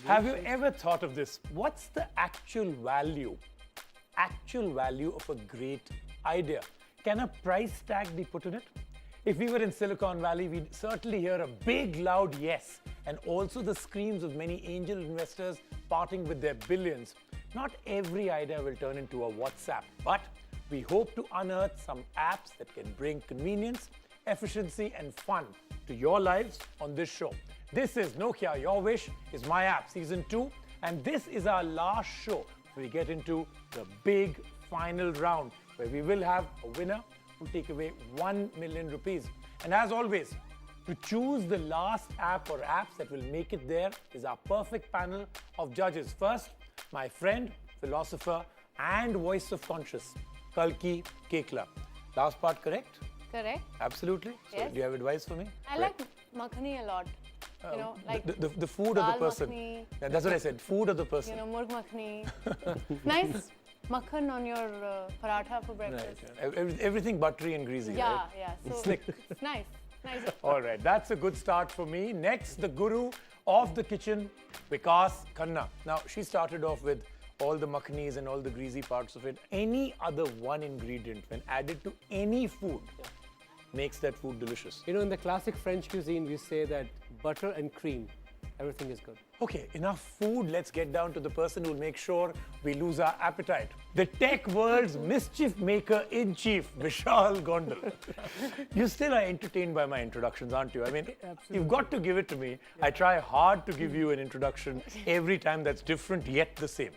Have you ever thought of this? What's the actual value of a great idea? Can a price tag be put on it? If we were in Silicon Valley, we'd certainly hear a big, loud yes, and also the screams of many angel investors parting with their billions. Not every idea will turn into a WhatsApp, but we hope to unearth some apps that can bring convenience, efficiency, and fun to your lives on this show. This is Nokia, Your Wish is My App, Season 2, and this is our last show. We get into the big final round, where we will have a winner who take away 1 million rupees. And as always, to choose the last app or apps that will make it there is our perfect panel of judges. First, my friend, philosopher, and voice of conscience, Kalki Kekla. Last part correct? Correct. Absolutely. So Yes. do you have advice for me? I like makhani a lot. You know, like The food of the dal person. makhani. Yeah, that's what I said. Food of the person. You know, murg makhani. Nice makhan on your paratha for breakfast. Right. Everything buttery and greasy, Yeah, right? yeah. So Slick. it's nice. Nice. All right, that's a good start for me. Next, the guru of the kitchen, Vikas Khanna. Now, she started off with all the makhanis and all the greasy parts of it. Any other one ingredient, when added to any food, makes that food delicious. You know, in the classic French cuisine, we say that butter and cream, everything is good. Okay, enough food. Let's get down to the person who will make sure we lose our appetite. The tech world's mischief maker in chief, Vishal Gondal. You still are entertained by my introductions, aren't you? I mean, you've got to give it to me. I try hard to give you an introduction every time that's different yet the same.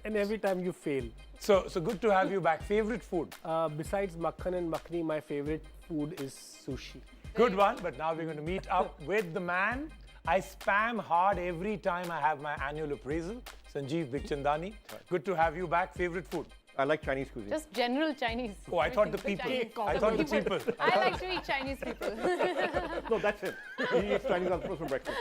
And every time you fail. So good to have you back. Favorite food? Besides makhan and makhani, my favorite food is sushi. Good one, but now we're going to meet up with the man I spam hard every time I have my annual appraisal, Sanjeev Bikhchandani. Good to have you back. Favorite food? I like Chinese cuisine. Just general Chinese. Oh, I thought the people. I thought the people. I like to eat Chinese people. No, that's it. He eats Chinese also for breakfast.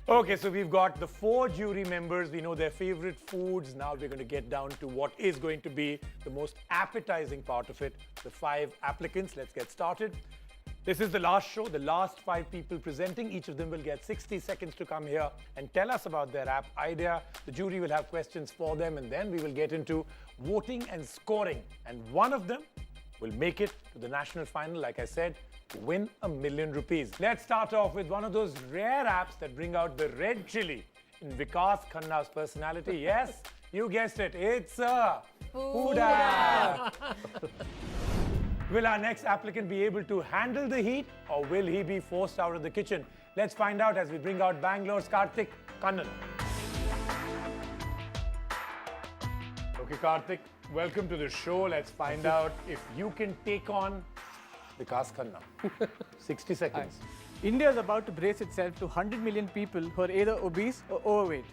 Okay, so we've got the 4 jury members. We know their favorite foods. Now we're going to get down to what is going to be the most appetizing part of it, the 5 applicants. Let's get started. This is the last show, the last 5 people presenting. Each of them will get 60 seconds to come here and tell us about their app idea. The jury will have questions for them, and then we will get into voting and scoring. And one of them will make it to the national final, like I said, to win 1 million rupees. Let's start off with one of those rare apps that bring out the red chili in Vikas Khanna's personality. Yes, you guessed it. It's a food app. Will our next applicant be able to handle the heat, or will he be forced out of the kitchen? Let's find out as we bring out Bangalore's Karthik Kannan. Okay, Karthik, welcome to the show. Let's find out if you can take on Vikas Khanna. 60 seconds. India is about to brace itself to 100 million people who are either obese or overweight.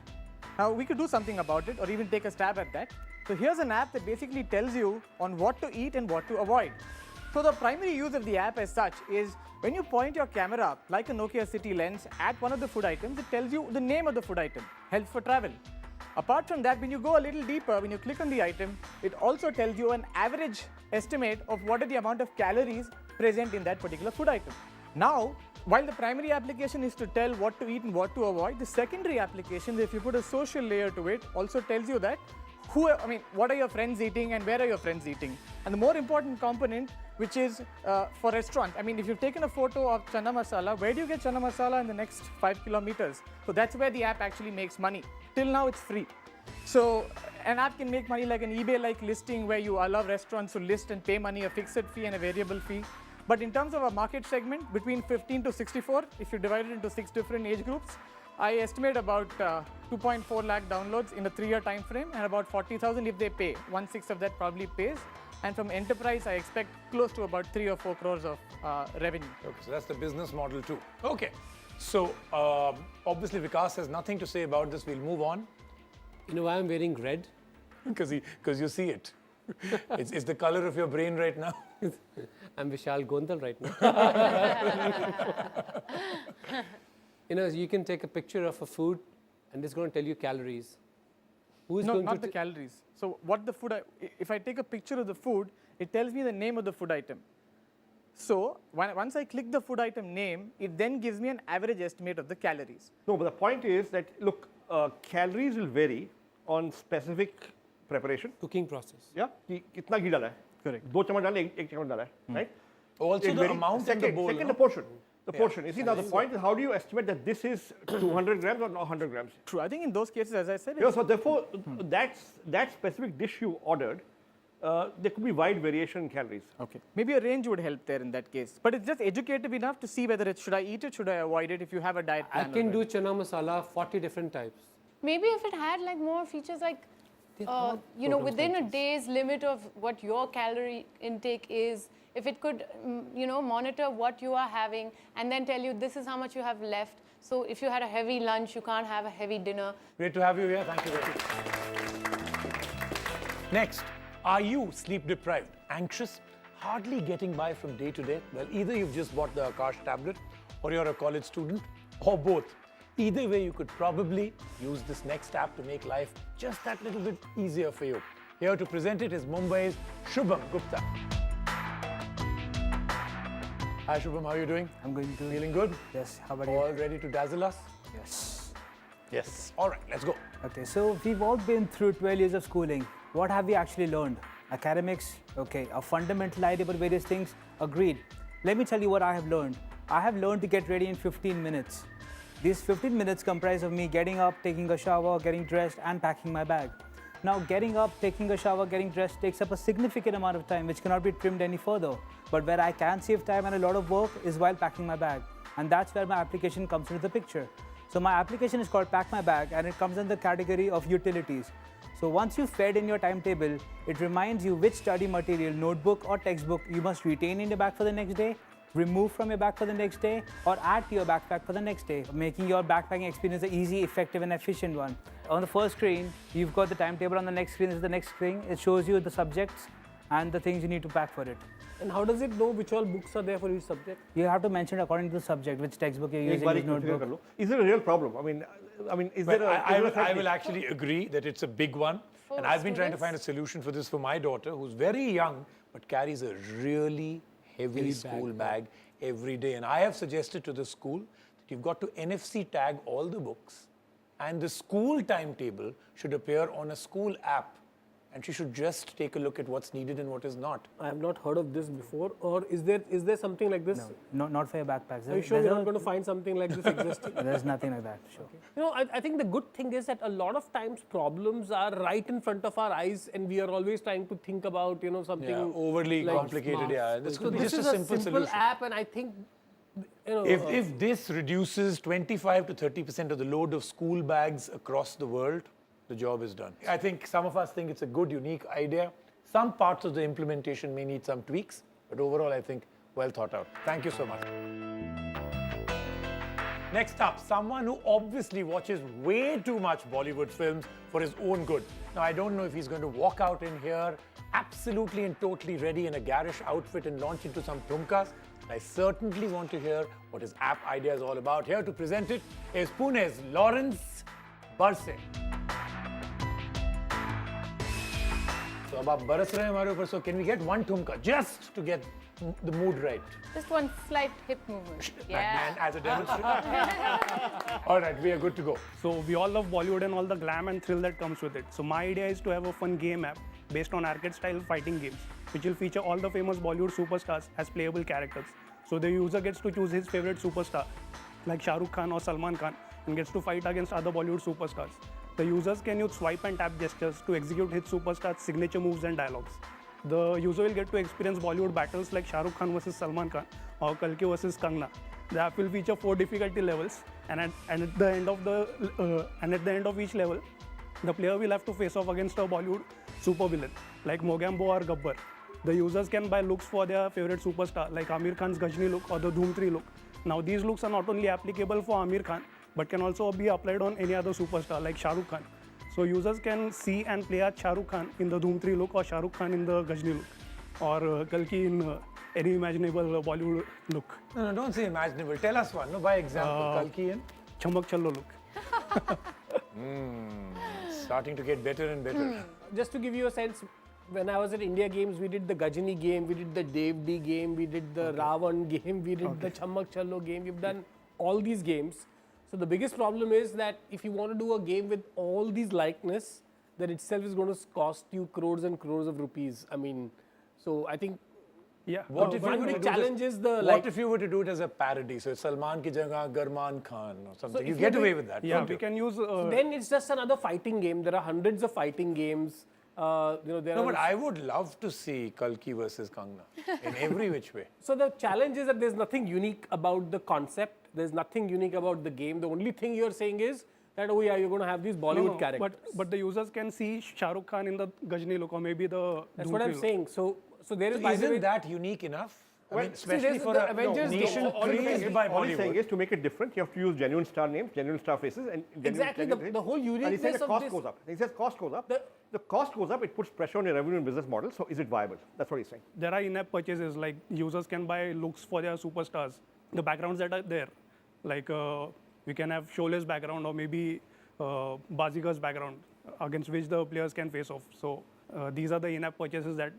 Now, we could do something about it or even take a stab at that. So here's an app that basically tells you on what to eat and what to avoid. So the primary use of the app as such is when you point your camera, like a Nokia City lens, at one of the food items, it tells you the name of the food item, helps for travel. Apart from that, when you go a little deeper, when you click on the item, it also tells you an average estimate of what are the amount of calories present in that particular food item. Now, while the primary application is to tell what to eat and what to avoid, the secondary application, if you put a social layer to it, also tells you that what are your friends eating and where are your friends eating? And the more important component, which is for restaurants. I mean, if you've taken a photo of chana masala, where do you get chana masala in the next 5 kilometers? So that's where the app actually makes money. Till now, it's free. So an app can make money like an eBay-like listing where you allow restaurants to list and pay money, a fixed fee and a variable fee. But in terms of a market segment, between 15 to 64, if you divide it into 6 different age groups, I estimate about 2.4 lakh downloads in a 3-year time frame and about 40,000 if they pay. 1/6 of that probably pays. And from enterprise, I expect close to about 3 or 4 crores of revenue. Okay, so that's the business model too. Okay, so obviously Vikas has nothing to say about this. We'll move on. You know why I'm wearing red? Because you see it. It's the color of your brain right now. I'm Vishal Gondal right now. You know, you can take a picture of a food and it's going to tell you calories. Who is No, going not to the calories. So what the food, if I take a picture of the food, it tells me the name of the food item. So once I click the food item name, it then gives me an average estimate of the calories. No, but the point is that, look, calories will vary on specific preparation. Cooking process. Yeah, कि कितना घी डाला है? Correct. 2 चम्मच डाला है, एक चम्मच डाला है, right? Also It the varies. amount in the bowl. Second, no? the portion. The portion. You see, now the point is, how do you estimate that this is 200 grams or not 100 grams? True. I think in those cases, as I said, Yeah, so therefore, that specific dish you ordered, there could be wide variation in calories. okay, maybe a range would help there in that case. But it's just educative enough to see whether should I eat it, should I avoid it if you have a diet I plan. can do chana masala 40 different types. Maybe if it had like more features like, you know, within a day's limit of what your calorie intake is, if it could, you know, monitor what you are having and then tell you this is how much you have left. So if you had a heavy lunch, you can't have a heavy dinner. Great to have you here. Thank you very much. Next, are you sleep deprived, anxious, hardly getting by from day to day? Well, either you've just bought the Akash tablet or you're a college student or both. Either way, you could probably use this next app to make life just that little bit easier for you. Here to present it is Mumbai's Shubham Gupta. Hi Shubham, how are you doing? I'm going to. Feeling good? Yes, how about All you? ready to dazzle us? Yes. Yes. All right, let's go. Okay, so we've all been through 12 years of schooling. What have we actually learned? Academics, okay, a fundamental idea about various things, agreed. Let me tell you what I have learned. I have learned to get ready in 15 minutes. These 15 minutes comprise of me getting up, taking a shower, getting dressed, and packing my bag. Now, getting up, taking a shower, getting dressed takes up a significant amount of time, which cannot be trimmed any further. But where I can save time and a lot of work is while packing my bag. And that's where my application comes into the picture. So my application is called Pack My Bag, and it comes in the category of utilities. So once you've fed in your timetable, it reminds you which study material, notebook or textbook you must retain in your bag for the next day, remove from your bag for the next day, or add to your backpack for the next day, making your backpacking experience an easy, effective, and efficient one. On the first screen, you've got the timetable. On the next screen is the next screen. It shows you the subjects and the things you need to pack for it. And how does it know which all books are there for each subject? You have to mention according to the subject, which textbook you're एक using, bar which एक figure notebook. कर लो. Is it a real problem? I mean, is there Well, a? I is there a will actually agree that it's a big one. For And I've been trying to students? find a solution for this for my daughter, who's very young, but carries a really heavy school bag every day. And I have suggested to the school that you've got to NFC tag all the books, and the school timetable should appear on a school app. And she should just take a look at what's needed and what is not. I have not heard of this before. Or is there something like this? No, not for your backpacks. Are you sure we're not going to find something like this existing? There's nothing like that, sure. You know, I think the good thing is that a lot of times problems are right in front of our eyes, and we are always trying to think about, you know, something Overly like complicated. smart. Yeah, this So could be this just is a simple solution. app, and I think, you know, If this reduces 25 to 30% of the load of school bags across the world, the job is done. I think some of us think it's a good, unique idea. Some parts of the implementation may need some tweaks, but overall, I think well thought out. Thank you so much. Next up, someone who obviously watches way too much Bollywood films for his own good. Now, I don't know if he's going to walk out in here absolutely and totally ready in a garish outfit and launch into some thumkas. I certainly want to hear what his app idea is all about. Here to present it is Pune's Lawrence Barse. So, अब आप बरस रहे हैं हमारे ऊपर, so can we get one thumka just to get the mood right? Just one slight hip movement. Yeah. And as a demonstration. All right, we are good to go. So we all love Bollywood and all the glam and thrill that comes with it. So my idea is to have a fun game app based on arcade-style fighting games, which will feature all the famous Bollywood superstars as playable characters. So the user gets to choose his favorite superstar, like Shah Rukh Khan or Salman Khan, and gets to fight against other Bollywood superstars. The users can use swipe and tap gestures to execute his superstar's signature moves and dialogues. The user will get to experience Bollywood battles like Shah Rukh Khan versus Salman Khan or Kalki versus Kangna. The app will feature 4 difficulty levels, and at the end of each level, the player will have to face off against a Bollywood supervillain like Mogambo or Gabbar. The users can buy looks for their favorite superstar like Amir Khan's Ghajni look or the Dhoom 3 look. Now these looks are not only applicable for Amir Khan, but can also be applied on any other superstar like Shah Rukh Khan. So users can see and play as Shah Rukh Khan in the Dhoom 3 look or Shah Rukh Khan in the Ghajni look or Kalki in any imaginable Bollywood look. No, don't say imaginable. Tell us one. No, by example, Kalki and Chamak Challo look. starting to get better and better. just to give you a sense, when I was at India Games, we did the Gajini game, we did the Dev D game, we did the Ravan game, we did the Chammak Challo game. We've done all these games. So the biggest problem is that if you want to do a game with all these likeness, that itself is going to cost you crores and crores of rupees. I mean, so I think Yeah. What if you one were to big do this- challenge is the What if you were to do it as a parody? So Salman ki jagah Garman Khan or something. if You you're get away doing- with that. Yeah, don't we you? can use. then it's just another fighting game. There are hundreds of fighting games. There No, are but I would love to see Kalki versus Kangna in every which way. So the challenge is that there's nothing unique about the concept. There's nothing unique about the game. The only thing you're saying is that, oh yeah, you're going to have these Bollywood characters. But the users can see Shah Rukh Khan in the Gajni look or maybe the. That's Doom what I'm look. saying. So there is, by the way, Isn't that unique enough? I mean, see, especially there's for the a Avengers game. nation All I'm praised by All he's saying Bollywood. is to make it different, you have to use genuine star names, genuine star faces, and genuine, Exactly, genuine the whole And he uniqueness says the of cost this- goes up. He says cost goes up. The- The cost goes up, it puts pressure on your revenue and business model. So is it viable? That's what he's saying. There are in-app purchases like users can buy looks for their superstars. The backgrounds that are there, like we can have Shole's background or maybe Bazigar's background against which the players can face off. So these are the in-app purchases that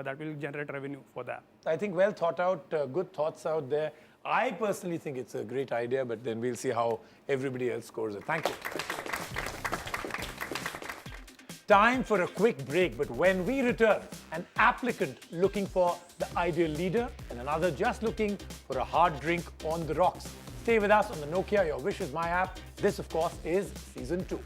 that will generate revenue for that. I think well thought out, good thoughts out there. I personally think it's a great idea, but then we'll see how everybody else scores it. Thank you. Time for a quick break, but when we return, an applicant looking for the ideal leader and another just looking for a hard drink on the rocks. Stay with us on the Nokia Your Wish is My app. This, of course, is Season 2.